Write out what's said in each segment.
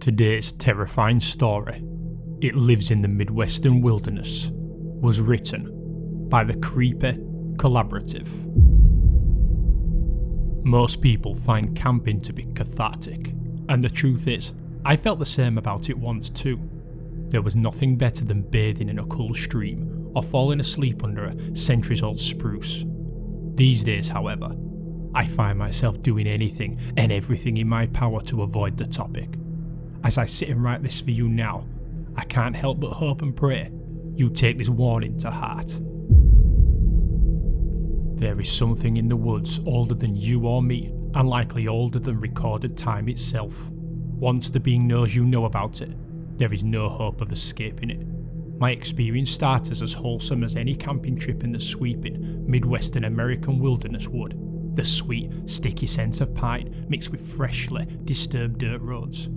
Today's terrifying story, It Lives in the Midwestern Wilderness, was written by the Creepy Collaborative. Most people find camping to be cathartic, and the truth is, I felt the same about it once too. There was nothing better than bathing in a cool stream or falling asleep under a centuries-old spruce. These days, however, I find myself doing anything and everything in my power to avoid the topic. As I sit and write this for you now, I can't help but hope and pray you take this warning to heart. There is something in the woods older than you or me, and likely older than recorded time itself. Once the being knows you know about it, there is no hope of escaping it. My experience started as wholesome as any camping trip in the sweeping Midwestern American wilderness would. The sweet, sticky scent of pine mixed with freshly disturbed dirt roads.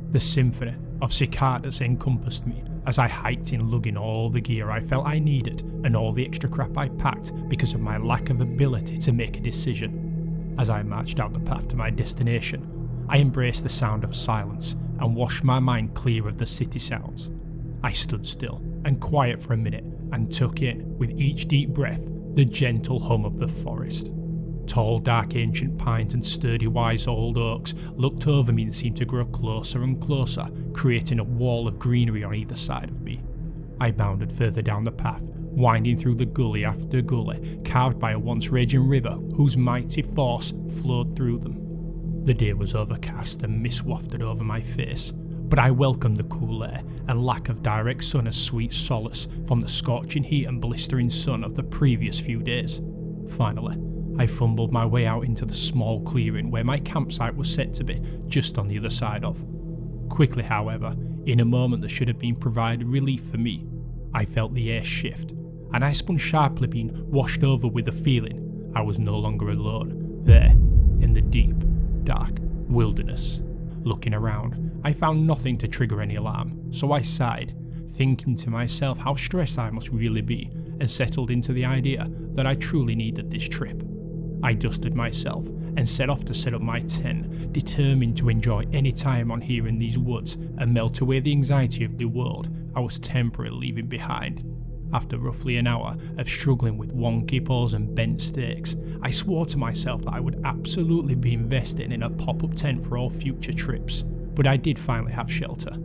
The symphony of cicadas encompassed me as I hiked in, lugging all the gear I felt I needed and all the extra crap I packed because of my lack of ability to make a decision. As I marched down the path to my destination, I embraced the sound of silence and washed my mind clear of the city sounds. I stood still and quiet for a minute and took in, with each deep breath, the gentle hum of the forest. Tall, dark, ancient pines and sturdy, wise old oaks looked over me and seemed to grow closer and closer, creating a wall of greenery on either side of me. I bounded further down the path, winding through the gully after gully, carved by a once raging river whose mighty force flowed through them. The day was overcast and mist wafted over my face, but I welcomed the cool air and lack of direct sun as sweet solace from the scorching heat and blistering sun of the previous few days. Finally, I fumbled my way out into the small clearing where my campsite was set to be, just on the other side of. Quickly, however, in a moment that should have been provided relief for me, I felt the air shift, and I spun sharply, being washed over with the feeling I was no longer alone, there, in the deep, dark wilderness. Looking around, I found nothing to trigger any alarm, so I sighed, thinking to myself how stressed I must really be, and settled into the idea that I truly needed this trip. I dusted myself and set off to set up my tent, determined to enjoy any time on here in these woods and melt away the anxiety of the world I was temporarily leaving behind. After roughly an hour of struggling with wonky poles and bent stakes, I swore to myself that I would absolutely be investing in a pop-up tent for all future trips, but I did finally have shelter.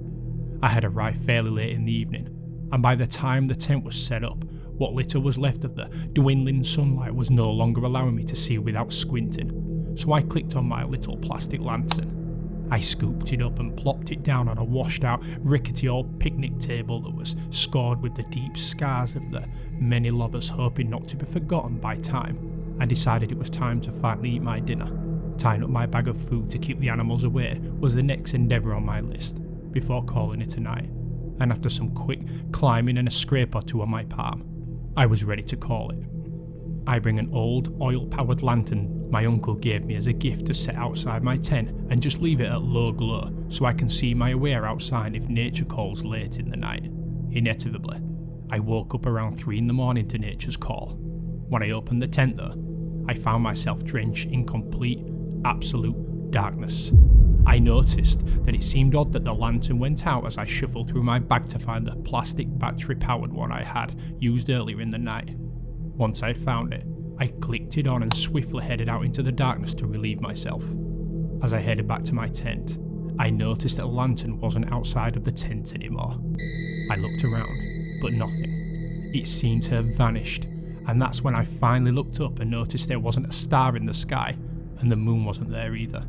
I had arrived fairly late in the evening, and by the time the tent was set up, what little was left of the dwindling sunlight was no longer allowing me to see without squinting, so I clicked on my little plastic lantern. I scooped it up and plopped it down on a washed-out, rickety old picnic table that was scored with the deep scars of the many lovers hoping not to be forgotten by time, and decided it was time to finally eat my dinner. Tying up my bag of food to keep the animals away was the next endeavour on my list, before calling it a night, and after some quick climbing and a scrape or two on my palm, I was ready to call it. I bring an old oil-powered lantern my uncle gave me as a gift to set outside my tent and just leave it at low glow so I can see my way outside if nature calls late in the night. Inevitably, I woke up around 3 a.m. to nature's call. When I opened the tent though, I found myself drenched in complete, absolute darkness. I noticed that it seemed odd that the lantern went out as I shuffled through my bag to find the plastic battery-powered one I had used earlier in the night. Once I had found it, I clicked it on and swiftly headed out into the darkness to relieve myself. As I headed back to my tent, I noticed that the lantern wasn't outside of the tent anymore. I looked around, but nothing. It seemed to have vanished, and that's when I finally looked up and noticed there wasn't a star in the sky, and the moon wasn't there either.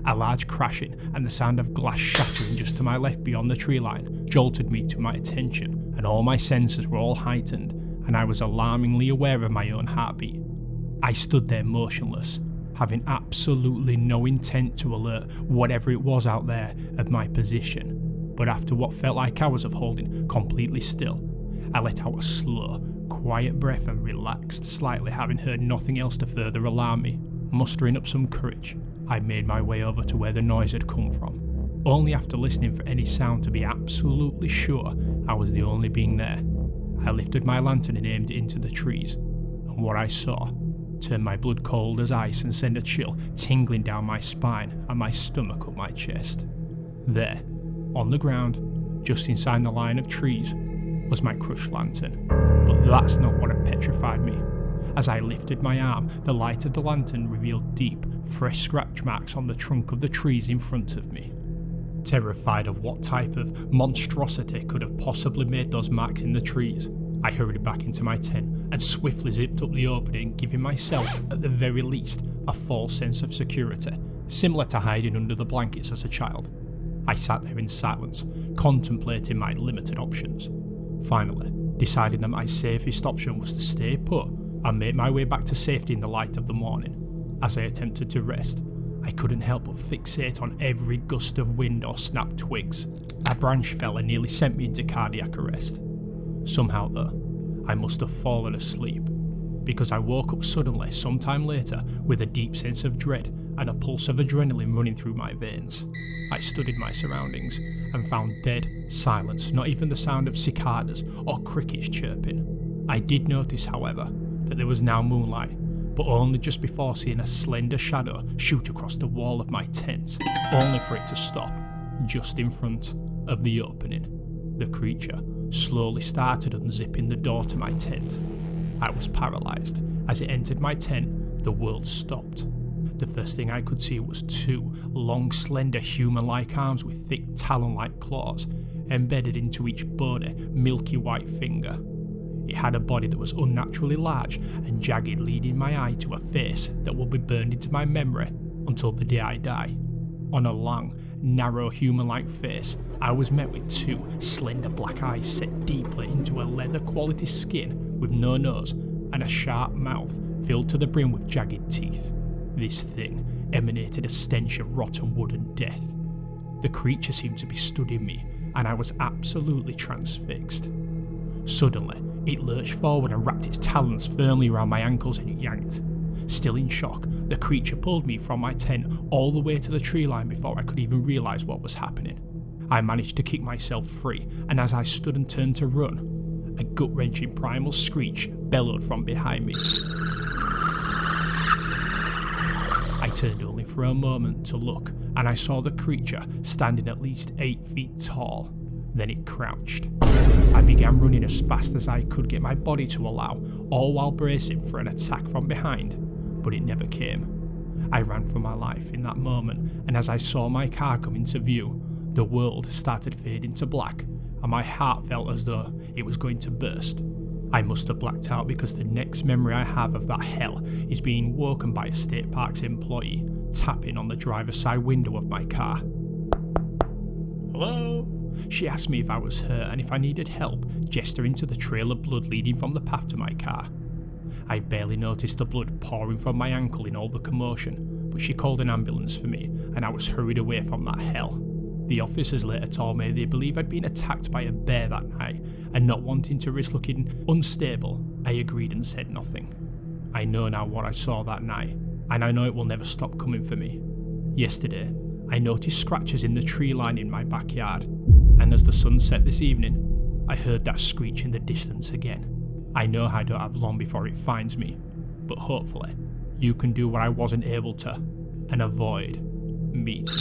A large crashing and the sound of glass shattering just to my left beyond the tree line jolted me to my attention, and all my senses were all heightened, and I was alarmingly aware of my own heartbeat. I stood there motionless, having absolutely no intent to alert whatever it was out there of my position, but after what felt like hours of holding completely still, I let out a slow, quiet breath and relaxed slightly, having heard nothing else to further alarm me. Mustering up some courage, I made my way over to where the noise had come from, only after listening for any sound to be absolutely sure I was the only being there. I lifted my lantern and aimed it into the trees, and what I saw turned my blood cold as ice and sent a chill tingling down my spine and my stomach up my chest. There, on the ground, just inside the line of trees, was my crushed lantern. But that's not what had petrified me. As I lifted my arm, the light of the lantern revealed deep, fresh scratch marks on the trunk of the trees in front of me. Terrified of what type of monstrosity could have possibly made those marks in the trees, I hurried back into my tent and swiftly zipped up the opening, giving myself, at the very least, a false sense of security, similar to hiding under the blankets as a child. I sat there in silence, contemplating my limited options. Finally, deciding that my safest option was to stay put and make my way back to safety in the light of the morning. As I attempted to rest, I couldn't help but fixate on every gust of wind or snapped twigs. A branch fell and nearly sent me into cardiac arrest. Somehow though, I must have fallen asleep, because I woke up suddenly sometime later with a deep sense of dread and a pulse of adrenaline running through my veins. I studied my surroundings and found dead silence, not even the sound of cicadas or crickets chirping. I did notice, however, that there was now moonlight, but only just before seeing a slender shadow shoot across the wall of my tent, only for it to stop just in front of the opening. The creature slowly started unzipping the door to my tent. I was paralysed. As it entered my tent, the world stopped. The first thing I could see was two long, slender, human-like arms with thick talon-like claws embedded into each bony, milky white finger. It had a body that was unnaturally large and jagged, leading my eye to a face that will be burned into my memory until the day I die. On a long, narrow human-like face, I was met with two slender black eyes set deeply into a leather-quality skin with no nose and a sharp mouth filled to the brim with jagged teeth. This thing emanated a stench of rotten wood and death. The creature seemed to be studying me, and I was absolutely transfixed. Suddenly, it lurched forward and wrapped its talons firmly around my ankles and yanked. Still in shock, the creature pulled me from my tent all the way to the tree line before I could even realise what was happening. I managed to kick myself free, and as I stood and turned to run, a gut-wrenching primal screech bellowed from behind me. I turned only for a moment to look, and I saw the creature standing at least 8 feet tall. Then it crouched. I began running as fast as I could get my body to allow, all while bracing for an attack from behind, but it never came. I ran for my life in that moment, and as I saw my car come into view, the world started fading to black, and my heart felt as though it was going to burst. I must have blacked out, because the next memory I have of that hell is being woken by a state parks employee tapping on the driver's side window of my car. "Hello?" She asked me if I was hurt and if I needed help, gesturing to the trail of blood leading from the path to my car. I barely noticed the blood pouring from my ankle in all the commotion, but she called an ambulance for me, and I was hurried away from that hell. The officers later told me they believe I'd been attacked by a bear that night, and not wanting to risk looking unstable, I agreed and said nothing. I know now what I saw that night, and I know it will never stop coming for me. Yesterday, I noticed scratches in the tree line in my backyard, and as the sun set this evening, I heard that screech in the distance again. I know I don't have long before it finds me, but hopefully, you can do what I wasn't able to, and avoid meeting.